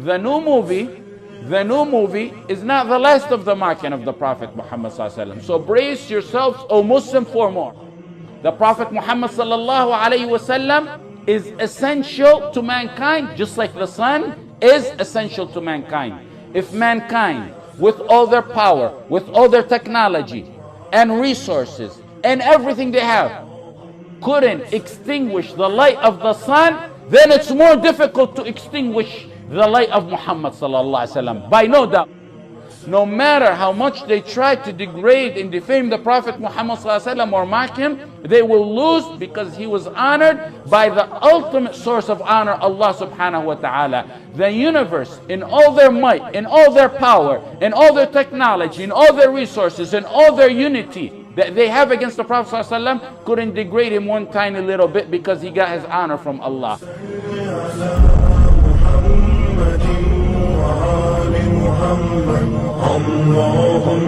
The new movie is not the last of the marking of the Prophet Muhammad sallallahu alaihi wasallam. So brace yourselves, O Muslim, for more. The Prophet Muhammad sallallahu alaihi wasallam is essential to mankind, just like the sun is essential to mankind. If mankind, with all their power, with all their technology and resources and everything they have, couldn't extinguish the light of the sun, then it's more difficult to extinguish the light of Muhammad sallallahu alaihi wasallam, by no doubt. No matter how much they try to degrade and defame the Prophet Muhammad sallallahu alaihi wasallam or mock him, they will lose, because he was honored by the ultimate source of honor, Allah subhanahu wa ta'ala. The universe, in all their might, in all their power, in all their technology, in all their resources, in all their unity that they have against the Prophet sallallahu alaihi wasallam, couldn't degrade him one tiny little bit, because he got his honor from Allah. اللهم